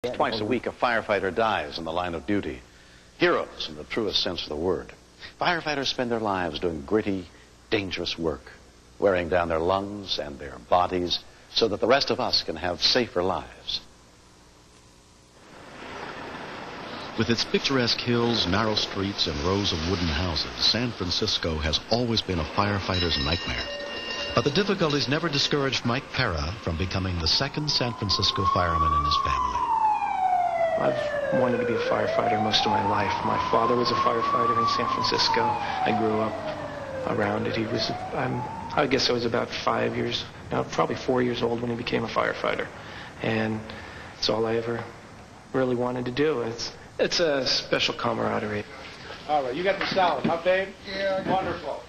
Twice a week, a firefighter dies in the line of duty. Heroes in the truest sense of the word. Firefighters spend their lives doing gritty, dangerous work, wearing down their lungs and their bodies so that the rest of us can have safer lives. With its picturesque hills, narrow streets, and rows of wooden houses, San Francisco has always been a firefighter's nightmare. But the difficulties never discouraged Mike Pera from becoming the second San Francisco fireman in his family. I've wanted to be a firefighter most of my life. My father was a firefighter in San Francisco. I grew up around it. I guess I was about 5 years, no, probably 4 years old when he became a firefighter. And it's all I ever really wanted to do. It's a special camaraderie. All right, you got the salad, huh, babe? Yeah. Wonderful.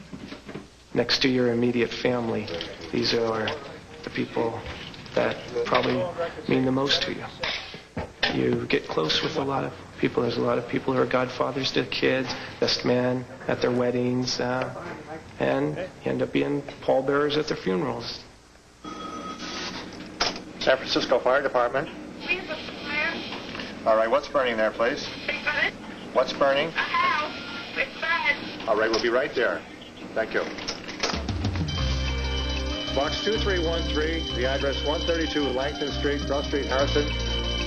Next to your immediate family, these are the people that probably mean the most to you. You get close with a lot of people. There's a lot of people who are godfathers to kids, best man at their weddings, and you end up being pallbearers at their funerals. San Francisco Fire Department. We have a fire. All right, what's burning there, please? It's bad. What's burning? A house. It's bad. All right, we'll be right there. Thank you. Box 2313, the address 132 Langton Street, Cross Street, Harrison.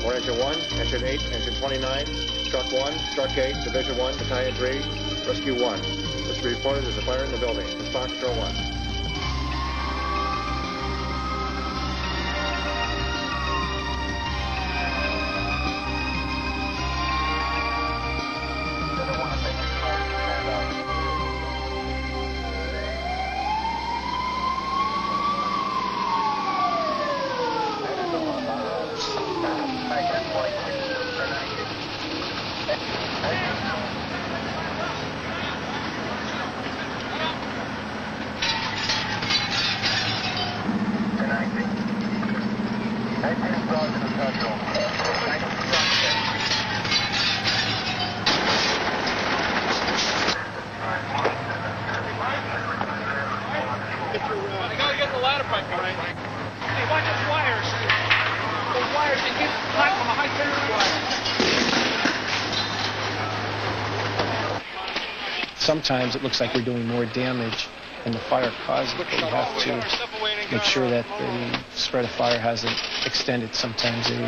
Or Engine 1, Engine 8, Engine 29, Struck 1, Struck 8, Division 1, Battalion 3, Rescue 1. This will be reported as a fire in the building. It's Foxtrot 1. Sometimes it looks like we're doing more damage than the fire caused. We have to make sure that the spread of fire hasn't extended. Sometimes it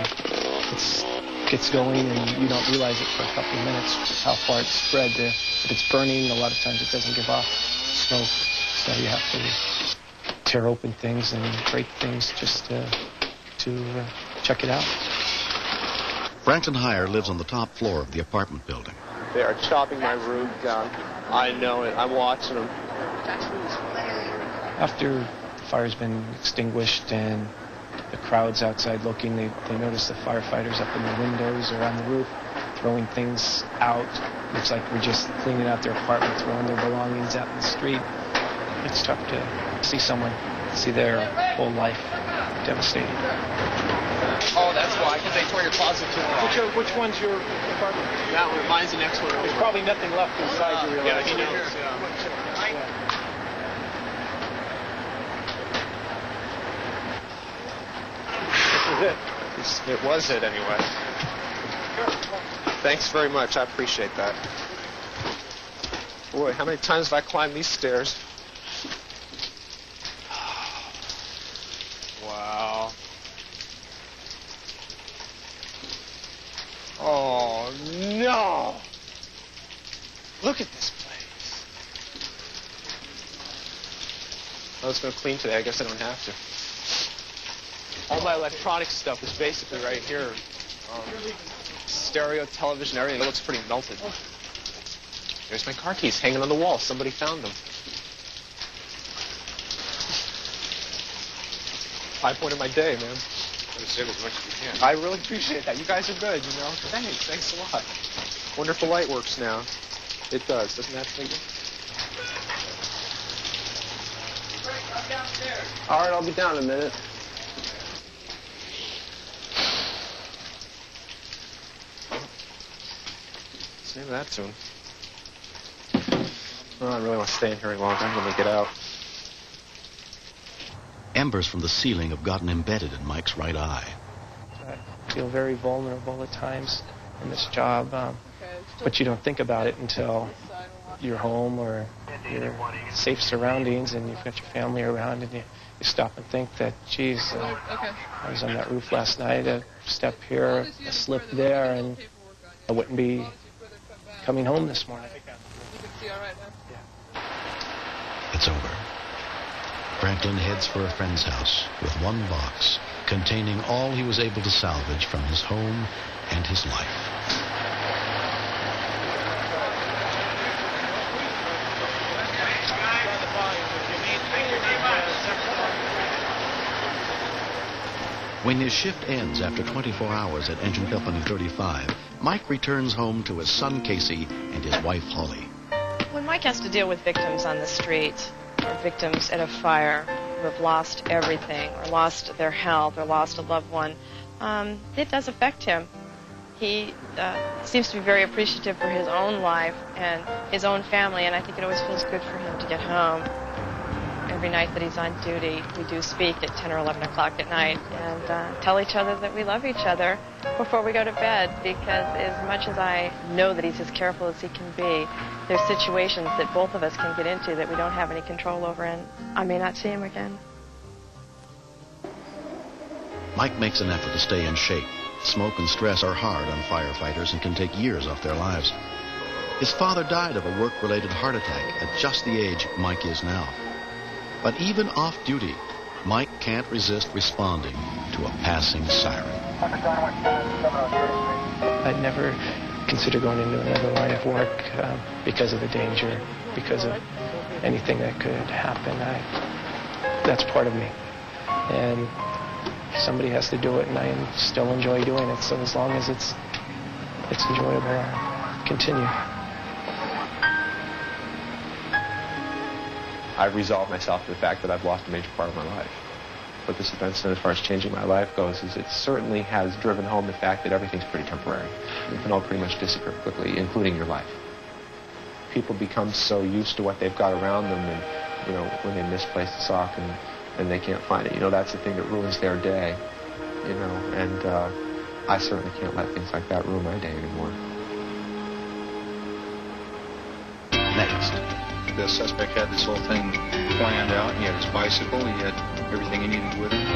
gets going and you don't realize it for a couple of minutes how far it's spread. If it's burning, a lot of times it doesn't give off smoke. So you have to tear open things and break things just to check it out. Franklin Heyer lives on the top floor of the apartment building. They are chopping my roof down. I know it. I'm watching them. After the fire's been extinguished and the crowd's outside looking, they notice the firefighters up in the windows or on the roof throwing things out. Looks like we're just cleaning out their apartment, throwing their belongings out in the street. It's tough to see someone, see their whole life devastated. Oh, that's why, because they tore your closet door. Which one's your apartment? That one. Mine's the next one. There's probably nothing left inside you, realize. Yeah, he knows. This is it. It was it, anyway. Thanks very much. I appreciate that. Boy, how many times have I climbed these stairs? Wow. Oh, no! Look at this place. I was going to clean today. I guess I don't have to. All my electronic stuff is basically right here. Stereo, television, everything. It looks pretty melted. There's my car keys hanging on the wall. Somebody found them. High point of my day, man. Save as much as you can. I really appreciate that. You guys are good, you know. Thanks a lot. Wonderful light works now. It does. Doesn't that figure? All right, I'll be down in a minute. Save that soon. Oh, I really want to stay in here any longer. I'm going to get out. Embers from the ceiling have gotten embedded in Mike's right eye. feel very vulnerable at times in this job, but you don't think about it until you're home or your safe surroundings and you've got your family around, and you stop and think that, geez, I was on that roof last night, a step here, a slip there, and I wouldn't be coming home this morning. It's over. Franklin heads for a friend's house with one box containing all he was able to salvage from his home and his life. When his shift ends after 24 hours at Engine Company 35, Mike returns home to his son Casey and his wife Holly. When Mike has to deal with victims on the street, or victims at a fire who have lost everything, or lost their health, or lost a loved one, it does affect him. He seems to be very appreciative for his own life and his own family, and I think it always feels good for him to get home. Every night that he's on duty, we do speak at 10 or 11 o'clock at night and tell each other that we love each other before we go to bed, because as much as I know that he's as careful as he can be, there's situations that both of us can get into that we don't have any control over, and I may not see him again. Mike makes an effort to stay in shape. Smoke and stress are hard on firefighters and can take years off their lives. His father died of a work-related heart attack at just the age Mike is now. But even off-duty, Mike can't resist responding to a passing siren. I'd never consider going into another line of work because of the danger, because of anything that could happen. That's part of me. And somebody has to do it, and I still enjoy doing it. So as long as it's enjoyable, I'll continue. I've resolved myself to the fact that I've lost a major part of my life. What this event's done as far as changing my life goes is it certainly has driven home the fact that everything's pretty temporary. It can all pretty much disappear quickly, including your life. People become so used to what they've got around them, and, when they misplace the sock and they can't find it, that's the thing that ruins their day, and I certainly can't let things like that ruin my day anymore. Next. The suspect had this whole thing planned out. He had his bicycle. He had everything he needed with him.